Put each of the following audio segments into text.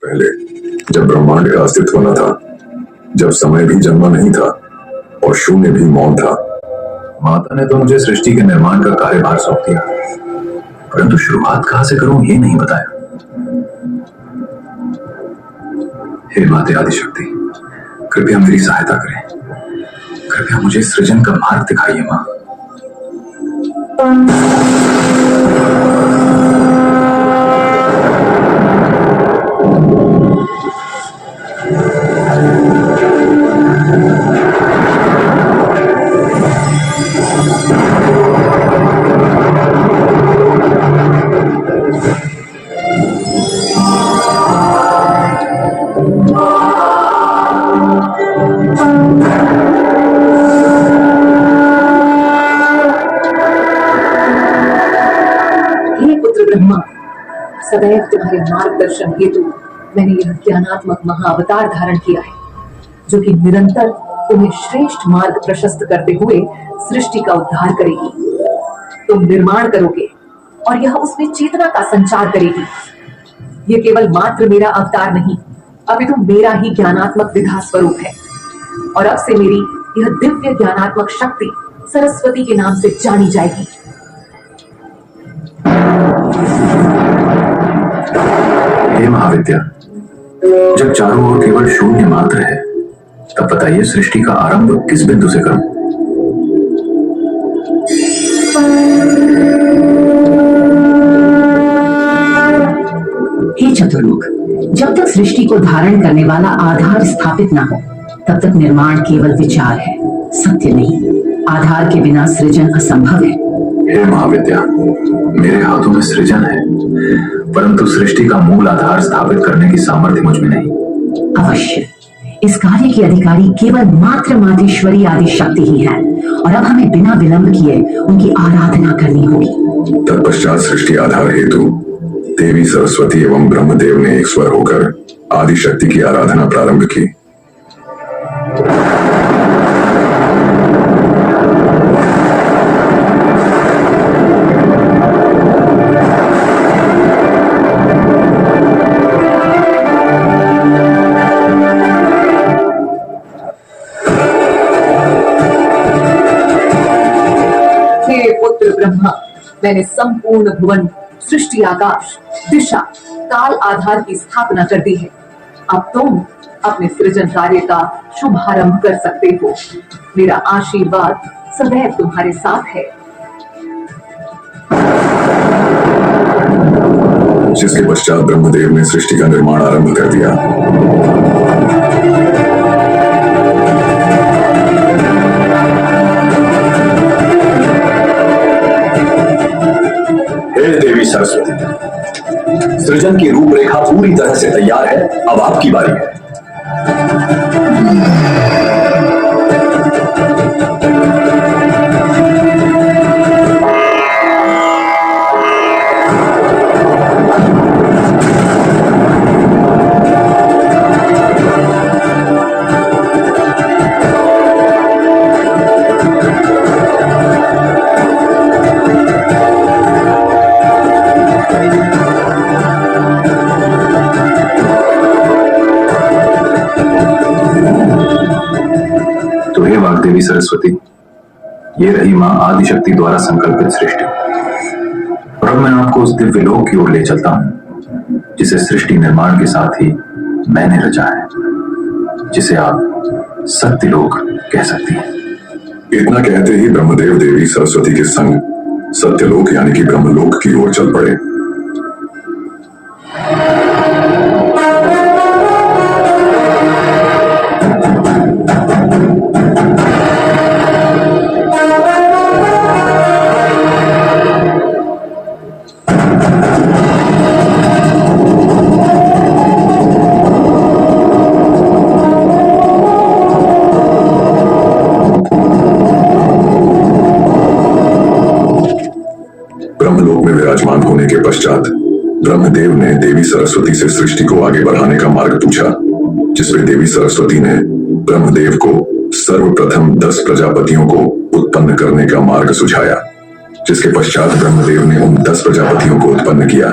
पहले, जब ब्रह्मांड का अस्तित्व न था, जब समय भी जन्मा नहीं था और शून्य भी मौन था, माता ने तो मुझे सृष्टि के निर्माण का कार्यभार सौंप दिया, परंतु शुरुआत कहां से करूं ये नहीं बताया। हे माते आदिशक्ति, कृपया मेरी सहायता करें, कृपया मुझे सृजन का मार्ग दिखाइए मां। ब्रह्मा, सदैव तुम्हारे मार्गदर्शन हेतु मैंने यह ज्ञानात्मक महाअवतार धारण किया है, जो कि निरंतर तुम्हें श्रेष्ठ मार्ग प्रशस्त करते हुए सृष्टि का उद्धार करेगी। तुम निर्माण करोगे और यह उसमें चेतना का संचार करेगी। यह केवल मात्र मेरा अवतार नहीं, अपितु मेरा ही ज्ञानात्मक विधा स्वरूप है। और अब से मेरी यह दिव्य ज्ञानात्मक शक्ति सरस्वती के नाम से जानी जाएगी। हे महाविद्या, जब चारों ओर केवल शून्य मात्र है, तब बताइए सृष्टि का आरंभ किस बिंदु से करूं? हे चतुर्मुख, जब तक सृष्टि को धारण करने वाला आधार स्थापित ना हो, तब तक निर्माण केवल विचार है, सत्य नहीं। आधार के बिना सृजन असंभव है। हे महाविद्या, मेरे हाथों में सृजन है, परंतु सृष्टि का मूल आधार स्थापित करने की सामर्थ्य मुझ में नहीं। अवश्य, इस कार्य की अधिकारी केवल मात्र मातेश्वरी आदि शक्ति ही है, और अब हमें बिना विलंब किए उनकी आराधना करनी होगी। तत्पश्चात सृष्टि आधार हेतु देवी सरस्वती एवं ब्रह्मदेव ने एक स्वर होकर आदि शक्ति की आराधना प्रारंभ की। ब्रह्मा, मैंने संपूर्ण भुवन, सृष्टि, आकाश, दिशा, काल आधार की स्थापना कर दी है। अब तुम अपने सृजन कार्य का शुभारंभ कर सकते हो। मेरा आशीर्वाद सदैव तुम्हारे साथ है। जिसके पश्चात ब्रह्मदेव ने सृष्टि का निर्माण आरंभ कर दिया। देवी सरस्वती, सृजन की रूपरेखा पूरी तरह से तैयार है, अब आपकी बारी है। देवी सरस्वती, ये रही मां आदिशक्ति द्वारा संकल्पित सृष्टि। और अब मैं आपको उस दिव्य लोक की ओर ले चलता हूं, जिसे सृष्टि निर्माण के साथ ही मैंने रचा है, जिसे आप सत्यलोक कह सकती हैं। इतना कहते ही ब्रह्मदेव देवी सरस्वती के संग सत्यलोक यानी कि ब्रह्मलोक की ओर चल पड़े। ब्रह्मलोक में विराजमान होने के पश्चात ब्रह्मदेव ने देवी सरस्वती से सृष्टि को आगे बढ़ाने का मार्ग पूछा, जिसमें देवी सरस्वती ने ब्रह्मदेव को सर्वप्रथम 10 प्रजापतियों को उत्पन्न करने का मार्ग सुझाया, जिसके पश्चात ब्रह्मदेव ने उन 10 प्रजापतियों को उत्पन्न किया,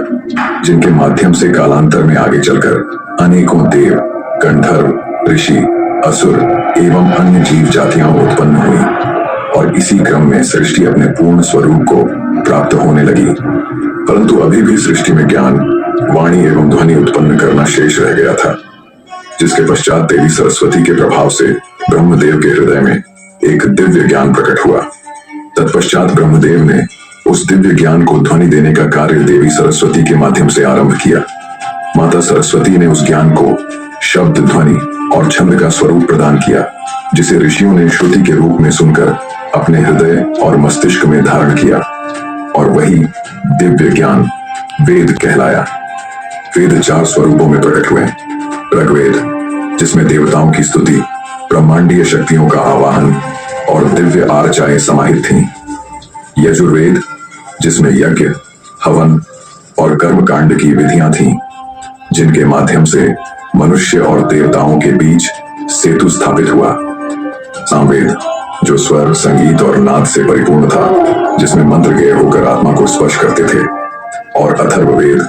जिनके माध्यम से कालांतर में आगे चलकर अनेकों देव, गंधर्व, ऋषि, असुर एवं अन्य जीव जातियां उत्पन्न हुई और इसी क्रम में सृष्टि अपने पूर्ण स्वरूप को प्राप्त होने लगी। परंतु अभी भी सृष्टि में ज्ञान, वाणी एवं ध्वनि उत्पन्न करना शेष रह गया था, जिसके पश्चात देवी सरस्वती के प्रभाव से ब्रह्मदेव के हृदय में एक दिव्य ज्ञान प्रकट हुआ। तत्पश्चात ब्रह्मदेव ने उस दिव्य ज्ञान को ध्वनि देने का कार्य देवी सरस्वती के माध्यम से आरंभ किया। माता सरस्वती ने उस ज्ञान को शब्द, ध्वनि और छंद का स्वरूप प्रदान किया, जिसे ऋषियों ने श्रुति के रूप में सुनकर अपने हृदय और मस्तिष्क में धारण किया, और वही दिव्य ज्ञान वेद कहलाया। वेद 4 स्वरूपों में प्रकट हुए। ऋग्वेद, जिसमें देवताओं की स्तुति, ब्रह्मांडीय शक्तियों का आवाहन और दिव्य आर्चाएं समाहित थीं। यजुर्वेद, जिसमें यज्ञ, हवन और कर्म कांड की विधियां थीं, जिनके माध्यम से मनुष्य और देवताओं के बीच सेतु स्थापित हुआ। सामवेद, जो स्वर, संगीत और नाद से परिपूर्ण था, जिसमें मंत्र गेय होकर आत्मा को स्पर्श करते थे। और अथर्ववेद,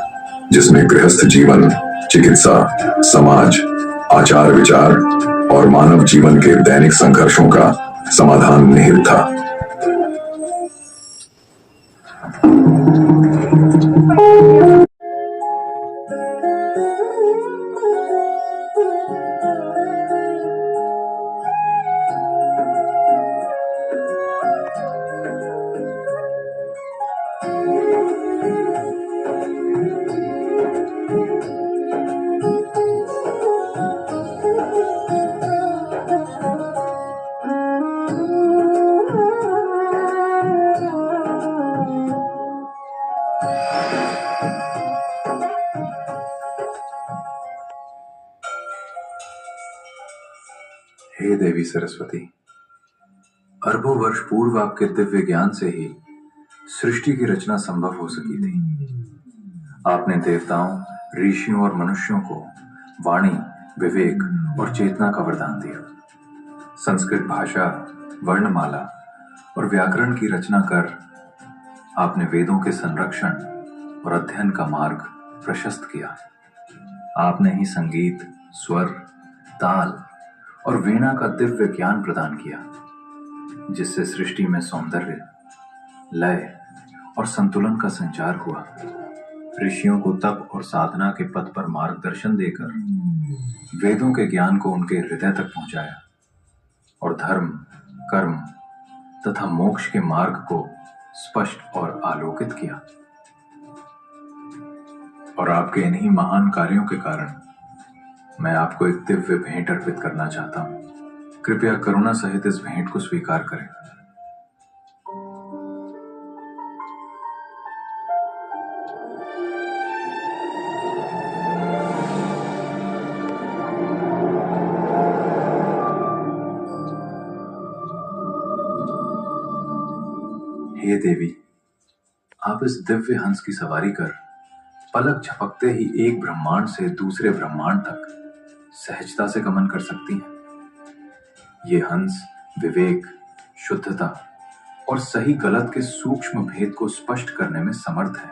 जिसमें गृहस्थ जीवन, चिकित्सा, समाज, आचार विचार और मानव जीवन के दैनिक संघर्षों का समाधान निहित था। हे देवी सरस्वती, अरबों वर्ष पूर्व आपके दिव्य ज्ञान से ही सृष्टि की रचना संभव हो सकी थी। आपने देवताओं, ऋषियों और मनुष्यों को वाणी, विवेक और चेतना का वरदान दिया। संस्कृत भाषा, वर्णमाला और व्याकरण की रचना कर आपने वेदों के संरक्षण और अध्ययन का मार्ग प्रशस्त किया। आपने ही संगीत, स्वर, ताल और वीणा का दिव्य ज्ञान प्रदान किया, जिससे सृष्टि में सौंदर्य, लय और संतुलन का संचार हुआ। ऋषियों को तप और साधना के पथ पर मार्गदर्शन देकर वेदों के ज्ञान को उनके हृदय तक पहुंचाया और धर्म, कर्म तथा मोक्ष के मार्ग को स्पष्ट और आलोकित किया। और आपके इन्हीं महान कार्यों के कारण मैं आपको एक दिव्य भेंट अर्पित करना चाहता हूं। कृपया करुणा सहित इस भेंट को स्वीकार करें। हे देवी, आप इस दिव्य हंस की सवारी कर पलक झपकते ही एक ब्रह्मांड से दूसरे ब्रह्मांड तक सहजता से गमन कर सकती हैं। ये हंस विवेक, शुद्धता और सही गलत के सूक्ष्म भेद को स्पष्ट करने में समर्थ है,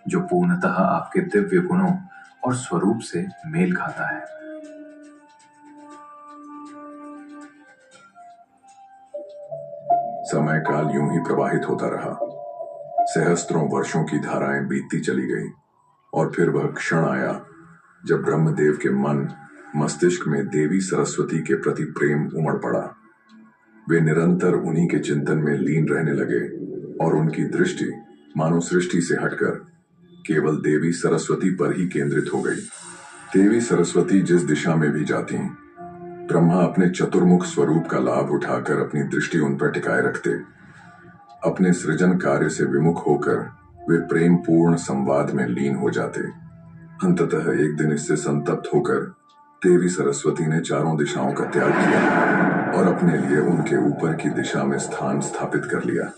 जो पूर्णतः आपके दिव्य गुणों और स्वरूप से मेल खाता है। समय काल यूं ही प्रवाहित होता रहा। सहस्त्रों वर्षों की धाराएं बीतती चली गई और फिर वह क्षण आया जब ब्रह्मदेव के मन मस्तिष्क में देवी सरस्वती के प्रति प्रेम उमड़ पड़ा। वे निरंतर उन्हीं के चिंतन में लीन रहने लगे और उनकी दृष्टि मानो सृष्टि से हटकर केवल देवी सरस्वती पर ही केंद्रित हो गई। देवी सरस्वती जिस दिशा में भी जाती, ब्रह्मा अपने चतुर्मुख स्वरूप का लाभ उठाकर अपनी दृष्टि उन पर टिकाए रखते। अपने सृजन कार्य से विमुख होकर वे प्रेम पूर्ण संवाद में लीन हो जाते। अंततः एक दिन इससे संतप्त होकर देवी सरस्वती ने चारों दिशाओं का त्याग किया और अपने लिए उनके ऊपर की दिशा में स्थान स्थापित कर लिया।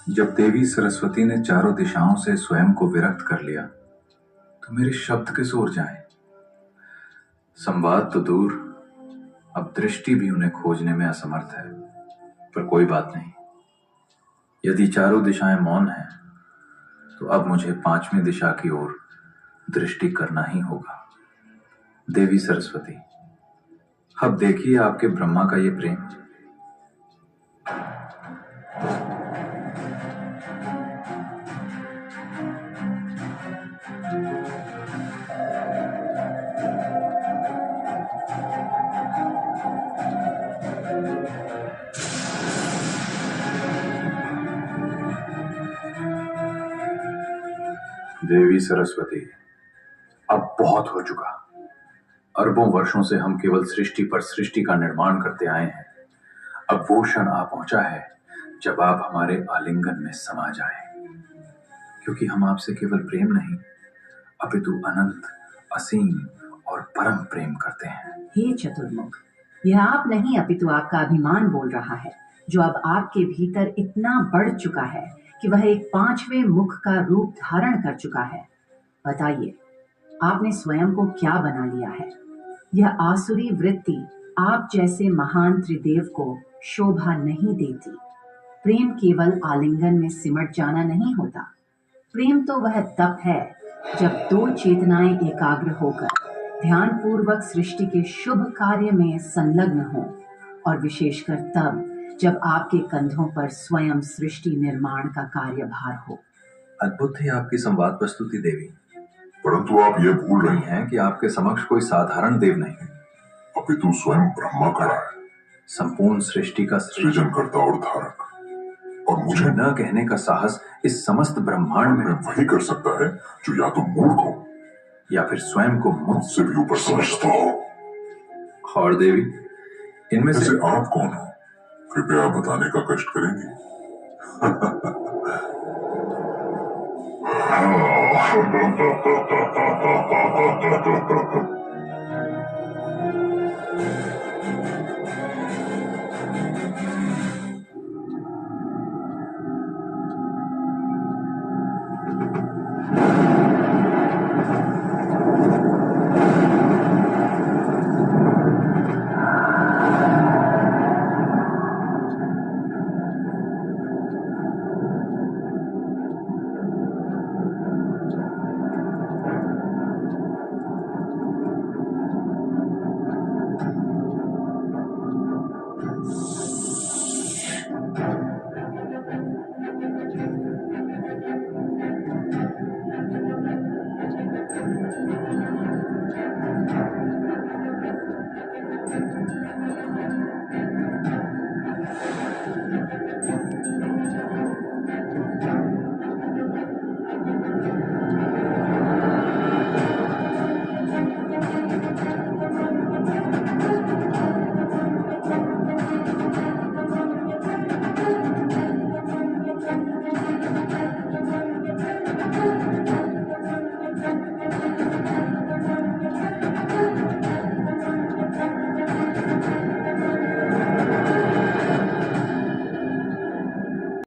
जब देवी सरस्वती ने चारों दिशाओं से स्वयं को विरक्त कर लिया तो मेरे शब्द किस ओर जाएं? संवाद तो दूर, अब दृष्टि भी उन्हें खोजने में असमर्थ है। पर कोई बात नहीं, यदि चारों दिशाएं मौन हैं, तो अब मुझे पांचवी दिशा की ओर दृष्टि करना ही होगा। देवी सरस्वती, अब देखिए आपके ब्रह्मा का ये प्रेम। देवी सरस्वती, अब बहुत हो चुका। अरबों वर्षों से हम केवल सृष्टि पर सृष्टि का निर्माण करते आए हैं। अब वो क्षण आ पहुंचा है जब आप हमारे आलिंगन में समा जाएं, क्योंकि हम आपसे केवल प्रेम नहीं, अपितु अनंत, असीम और परम प्रेम करते हैं। हे चतुर्मुख, यह आप नहीं अपितु आपका अभिमान बोल रहा है, जो अब आपके भीतर इतना बढ़ चुका है कि वह एक पांचवें मुख का रूप धारण कर चुका है। बताइए, आपने स्वयं को क्या बना लिया है? यह आसुरी वृत्ति आप जैसे महान त्रिदेव को शोभा नहीं देती। प्रेम केवल आलिंगन में सिमट जाना नहीं होता। प्रेम तो वह तप है जब दो चेतनाएं एकाग्र होकर ध्यान पूर्वक सृष्टि के शुभ कार्य में संलग्न हो, और विशेषकर तब जब आपके कंधों पर स्वयं सृष्टि निर्माण का कार्यभार हो। अद्भुत थी आपकी संवाद प्रस्तुति देवी, परंतु आप ये भूल रही हैं हैं कि आपके समक्ष कोई साधारण देव नहीं, अपितु स्वयं ब्रह्मा खड़ा है, संपूर्ण सृष्टि का सृजनकर्ता और धारक। और मुझे न कहने का साहस इस समस्त ब्रह्मांड में वही कर सकता है जो या तो मूर्ख हो या फिर स्वयं को मुझसे भी ऊपर समझता हो। और देवी, इनमें से वैसे आप कौन हो? कृपया बताने का कष्ट करेंगी।